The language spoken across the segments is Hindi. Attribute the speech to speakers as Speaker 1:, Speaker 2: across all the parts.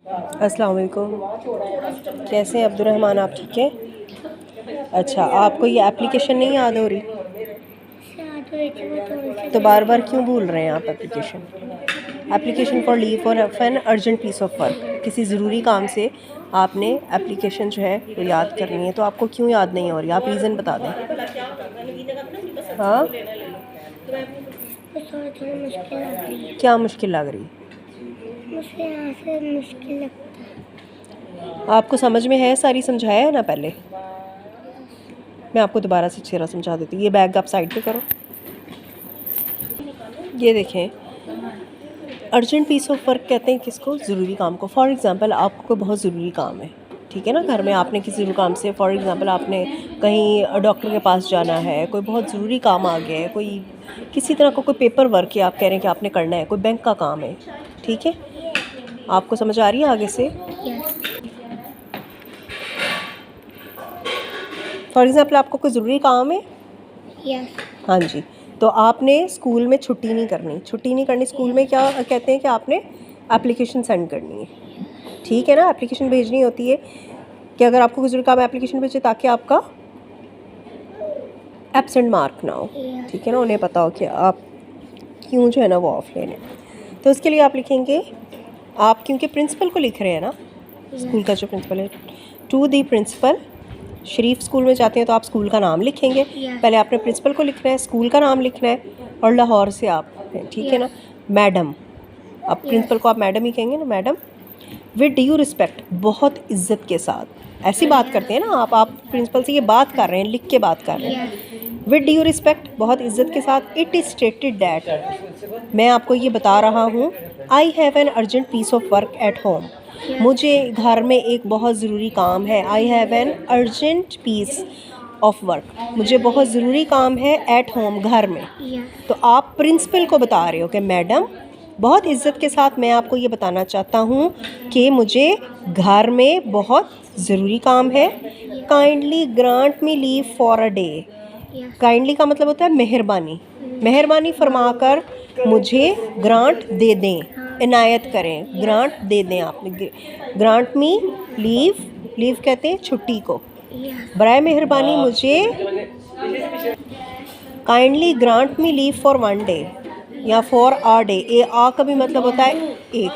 Speaker 1: अस्सलाम वालेकुम। कैसे हैं अब्दुर्रहमान, आप ठीक हैं? अच्छा, आपको ये एप्लीकेशन नहीं याद हो रही? तो बार बार क्यों भूल रहे हैं आप application for leave for an urgent piece of work. किसी ज़रूरी काम से आपने एप्लीकेशन जो है वो याद करनी है, तो आपको क्यों याद नहीं हो रही? आप रीज़न बता दें। हाँ, क्या मुश्किल लग रही?
Speaker 2: मुझे यहाँ से मुश्किल लगता है।
Speaker 1: आपको समझ में है? सारी समझाया है ना पहले? मैं आपको दोबारा से अच्छी तरह समझा देती हूँ। ये बैग आप साइड पे करो। ये देखें, अर्जेंट पीस ऑफ वर्क कहते हैं किसको? ज़रूरी काम को। फॉर एग्ज़ाम्पल आपको कोई बहुत ज़रूरी काम है, ठीक है ना, घर में आपने किसी ज़रूरी काम से, फॉर एग्ज़ाम्पल आपने कहीं डॉक्टर के पास जाना है, कोई बहुत ज़रूरी काम आ गया है, कोई किसी तरह का कोई पेपर वर्क है, आप कह रहे हैं कि आपने करना है, कोई बैंक का काम है, ठीक है। आपको समझ आ रही है आगे से? फॉर एग्ज़ाम्पल आपको कोई ज़रूरी काम है, हाँ जी, तो आपने स्कूल में छुट्टी नहीं करनी। स्कूल में क्या कहते हैं कि आपने एप्लीकेशन सेंड करनी है, ठीक है ना। एप्लीकेशन भेजनी होती है कि अगर आपको कोई ज़रूरी काम एप्लीकेशन भेजे ताकि आपका एब्सेंट मार्क ना हो, ठीक है ना, उन्हें पता हो कि आप क्यों जो है ना वो ऑफ ले रहे हैं। तो उसके लिए आप लिखेंगे, आप क्योंकि प्रिंसिपल को लिख रहे हैं ना, स्कूल का जो प्रिंसिपल है, to the principal. Sharif school में जाते हैं तो आप स्कूल का नाम लिखेंगे। पहले आपने प्रिंसिपल को लिखना है, स्कूल का नाम लिखना है, और लाहौर से आप हैं, ठीक है ना। मैडम, अब प्रिंसिपल को आप मैडम ही कहेंगे ना, मैडम। विद ड्यू रिस्पेक्ट, बहुत इज्जत के साथ। ऐसी बात करते हैं ना आप प्रिंसिपल से ये बात कर रहे हैं, लिख के बात कर रहे हैं। विद ड्यू रिस्पेक्ट, बहुत इज्जत के साथ। इट इज़ स्टेटेड दैट, मैं आपको ये बता रहा हूँ, I have an urgent piece of work at home, मुझे घर में एक बहुत ज़रूरी काम है। I have an urgent piece of work, मुझे बहुत ज़रूरी काम है एट होम, घर में। तो आप प्रिंसिपल को बता रहे हो कि मैडम, बहुत इज्जत के साथ मैं आपको ये बताना चाहता हूँ कि मुझे घर में बहुत ज़रूरी काम है। Kindly grant me leave for a day. Kindly का मतलब होता है मेहरबानी, मेहरबानी फरमाकर मुझे ग्रांट दे दें, इनायत करें, ग्रांट दे दें। आपने ग्रांट मी लीव, लीव कहते हैं छुट्टी को, बराए मेहरबानी मुझे kindly grant me leave for one day या फॉर आ डे। ए आ का भी मतलब होता है एक,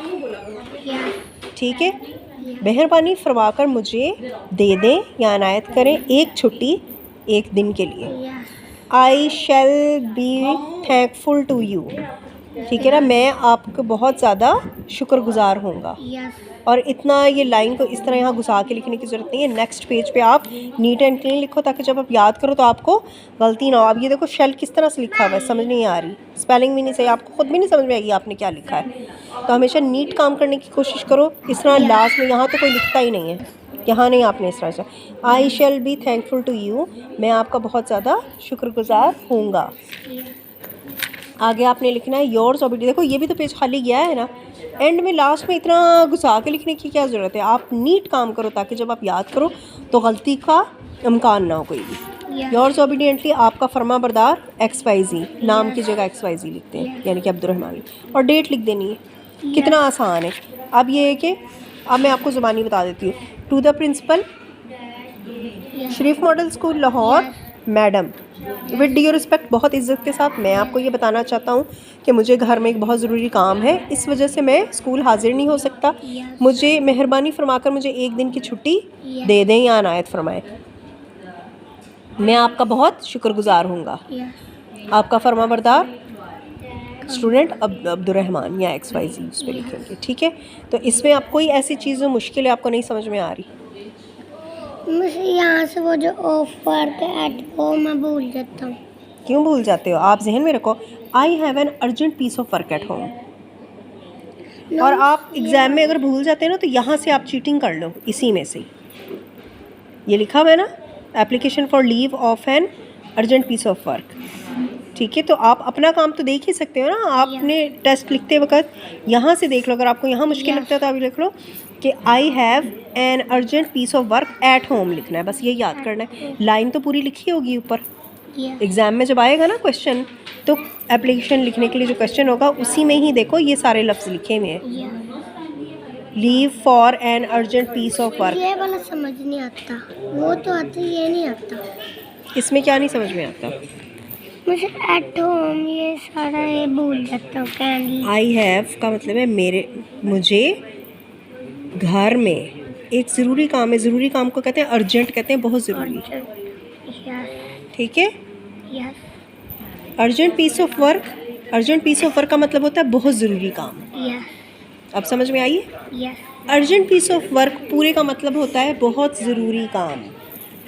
Speaker 1: ठीक है। मेहरबानी फरमाकर मुझे दे दें या इनायत करें एक छुट्टी, एक दिन के लिए। I shall be thankful to you, ठीक है ना, मैं आपको बहुत ज़्यादा शुक्रगुजार होऊंगा। और इतना ये लाइन को इस तरह यहाँ घुसा के लिखने की ज़रूरत नहीं है। नेक्स्ट पेज पे आप नीट एंड क्लीन लिखो ताकि जब आप याद करो तो आपको गलती ना हो। अब ये देखो शेल किस तरह से लिखा हुआ है, समझ नहीं आ रही, स्पेलिंग भी नहीं सही, आपको खुद भी नहीं समझ में आएगी आपने क्या लिखा है। तो हमेशा नीट काम करने की कोशिश करो। इस तरह लास्ट में यहाँ तो कोई लिखता ही नहीं है, यहाँ नहीं आपने इस तरह से। I shall be thankful to you, मैं आपका बहुत ज़्यादा शुक्रगुजार होऊंगा। आगे आपने लिखना है योर्स ऑब्वियसली। देखो ये भी तो पेज खाली गया है ना, एंड में लास्ट में इतना घुसा के लिखने की क्या ज़रूरत है। आप नीट काम करो ताकि जब आप याद करो तो गलती का इम्कान ना हो कोई भी। योर्स ओबीडियंटली, आपका फर्मा बरदार XYZ, नाम की जगह XYZ लिखते हैं, यानी कि अब्दुर्रहमान, और डेट लिख देनी है। कितना आसान है। अब ये है कि अब मैं आपको ज़ुबानी बता देती हूँ। To the principal, Sharif model school Lahore, madam. With due respect, बहुत इज़्ज़त के साथ मैं आपको ये बताना चाहता हूँ कि मुझे घर में एक बहुत ज़रूरी काम है, इस वजह से मैं स्कूल हाजिर नहीं हो सकता। मुझे मेहरबानी फरमाकर मुझे एक दिन की छुट्टी दे दें या इनायत फरमाएं, मैं आपका बहुत शुक्रगुजार होऊंगा। आपका फर्मा बरदार स्टूडेंट अब्दुर्रहमान या XYZ उस पर लिखेंगे, ठीक है। तो इसमें आप कोई ऐसी चीज़ जो मुश्किल है आपको नहीं समझ में आ रही?
Speaker 2: मुझे यहाँ से वो जो ऑफ वर्क एट होम मैं भूल जाता हूँ।
Speaker 1: क्यों भूल जाते हो? आप जहन में रखो, I have an urgent piece of work at home. और आप एग्ज़ाम में अगर भूल जाते हैं ना तो यहाँ से आप चीटिंग कर लो, इसी में से ये लिखा हुआ है ना, application for leave of an urgent piece of work, ठीक है। तो आप अपना काम तो देख ही सकते हो ना, आपने टेस्ट लिखते वक्त यहाँ से देख लो। अगर आपको यहाँ मुश्किल लगता है तो आप लिख लो कि I have an urgent piece of work at home लिखना है, बस ये याद करना है। लाइन तो पूरी लिखी होगी ऊपर। एग्ज़ाम में जब आएगा ना क्वेश्चन, तो एप्लीकेशन लिखने के लिए जो क्वेश्चन होगा उसी में ही देखो ये सारे लफ्ज़ लिखे हुए हैं। Leave for an urgent piece of work.
Speaker 2: ये वाला समझ नहीं आता, वो तो आता, ये नहीं आता।
Speaker 1: इसमें क्या नहीं समझ में आता?
Speaker 2: मुझे एट होम ये सारा ये भूल जाता हूँ। कैंडी
Speaker 1: आई हैव का मतलब है मुझे घर में एक ज़रूरी काम है। ज़रूरी काम को कहते हैं अर्जेंट, कहते हैं बहुत ज़रूरी।
Speaker 2: यस
Speaker 1: ठीक है।
Speaker 2: Yes
Speaker 1: urgent piece of work, urgent piece of work का मतलब होता है बहुत ज़रूरी काम।
Speaker 2: यस
Speaker 1: अब समझ में आई?
Speaker 2: Yes
Speaker 1: urgent piece of work पूरे का मतलब होता है बहुत ज़रूरी काम।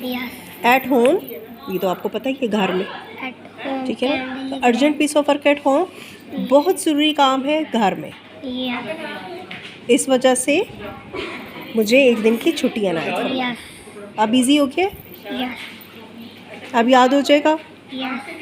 Speaker 2: यस
Speaker 1: एट होम, ये तो आपको पता ही है, घर में।
Speaker 2: At home.
Speaker 1: ठीक है ना? तो urgent piece of work at home, बहुत ज़रूरी काम है घर में।
Speaker 2: यस
Speaker 1: इस वजह से मुझे एक दिन की छुट्टी अनायत करो।
Speaker 2: यस
Speaker 1: अब इजी हो गया?
Speaker 2: यस
Speaker 1: अब याद हो जाएगा?
Speaker 2: यस